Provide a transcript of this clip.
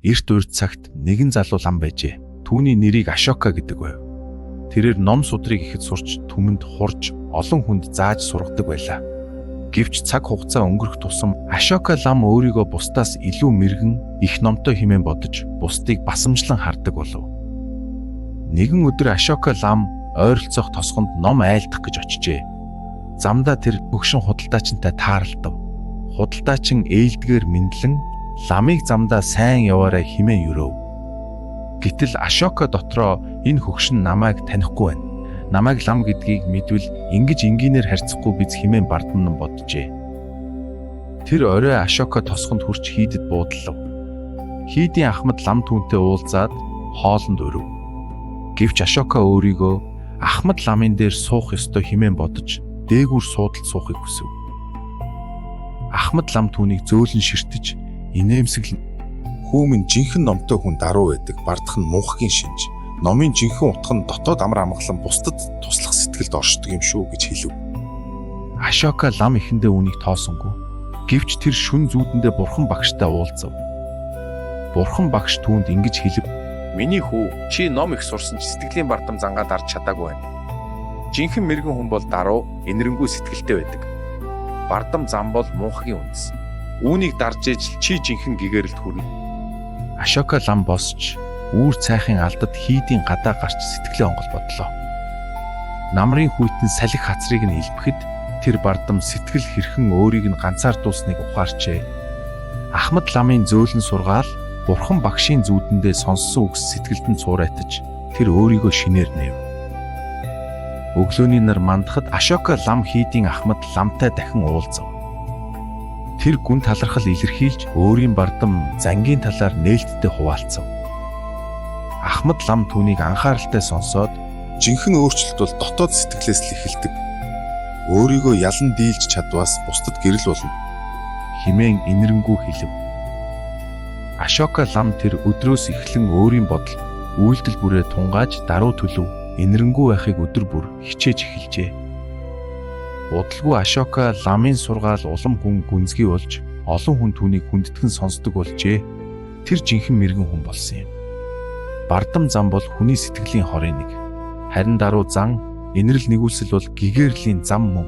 Эрт урд цагт нэгэн залуу лам байжээ. Түүний нэрийг Ашока гэдэг байв. Тэрээр ном судрыг ихэд сурч түмэнд хурж олон хүнд зааж сургадаг байлаа. Гэвч цаг хугацаа өнгөрөх тусам Ашока лам өөрийгөө бусдаас илүү мэргэн их номтой хэмээн бодож бусдыг басамжлан хардаг болов. Нэгэн өдөр Ашока лам ойролцоох тосгонд ном айлдах гэж очижээ. Замдаа тэр хөгшин худалдаачинтай тааралдав. Худалдаачин ээлдгээр мэдлэн ламыг замдаа сайн яваарай хэмээн юрөв. Гэтэл Ашока дотроо энэ хөгшин намайг танихгүй байна. Намайг лам гэдгийг мэдвэл ингэж энгийнээр харьцахгүй биз хэмээн бардамнан боджээ. Тэр орой Ашока тосгонд хүрч хийдэд буудлав. Хийдийн Ахмад лам түүнтэй уулзаад хоолнд өрөв. Гэвч Ашока өөрийгөө Ахмад ламын дээр суух ёстой хэмээн бодож дээгүүр суудалд суухыг хүсв. Ахмад лам түүнийг зөөлөн ширтэж инээмсэглэн "Хүүмэн жинхэнэ номтой хүн даруй байдаг, бардах нь муухгийн шинж. Номын жинхэнэ утга нь дотоод амар амгалан бусдад туслах сэтгэлд оршдог юм шүү" гэж хэлв. Ашока лам ихэндээ үүнийг тоосонгүй. Гэвч тэр шүн зүүдэндээ бурхан багштай уулзав. Бурхан багш түүнд ингэж хэлв: "Миний хүү, чи ном их сурсан ч сэтгэлийн бардам зангаа дарж чадаагүй байна. Жинхэнэ мэрэгэн хүн бол даруй, инэрэнгуй сэтгэлтэй байдаг. Бардам зам бол муухгийн үндэс. Үүнийг дарж ижил чи жинхэнэ гэгэрэлд хүрнэ." Ашока лам босч үүр цайхын алдад хийдийн гадаа гарч сэтгэлээ онгол бодлоо. Намрын хүйтэн салхи хацрыг нь илбэхэд тэр бардам сэтгэл хэрхэн өөрийг нь ганцаардуулсныг ухаарчээ. Ахмад ламын зөөлөн сургаал бурхан багшийн зүүдэндээ сонссон үгс сэтгэлд нь цуурайтаж тэр өөрийгөө шинээр нэв. Өглөөний нар мандахад Ашока лам хийдийн Ахмад ламтай дахин уулзав. Тэр гүн талархал илэрхийлж өөрийн бардам зангийн талаар нээлттэй хуваалцав. Ахмад лам түүнийг анхааралтай сонсоод "Жинхэнэ өөрчлөлт бол дотоод сэтгэлээс л эхэлдэг. Өөрийгөө ялан дийлж чадваас бусдад гэрэл болно" хэмээн инэрэнгүү хэлв. Ашока лам тэр өдрөөс эхлэн өөрийн бодол, үйлдэл бүрээ тунгааж даруй төлөв инэрэнгүү байхыг өдөр бүр хичээж эхэлжээ. Удалгүй Ашока ламын сургаал улам хүн гүнзгий болж олон хүн түүнийг хүндэтгэн сонсдог болжээ. Тэр жинхэнэ мэрэгэн хүн болсон юм. Бардам зам бол хүний сэтгэлийн хорын нэг. Харин даруй зан, инэрл нэгүсэл бол гэгэрлийн зам мөн.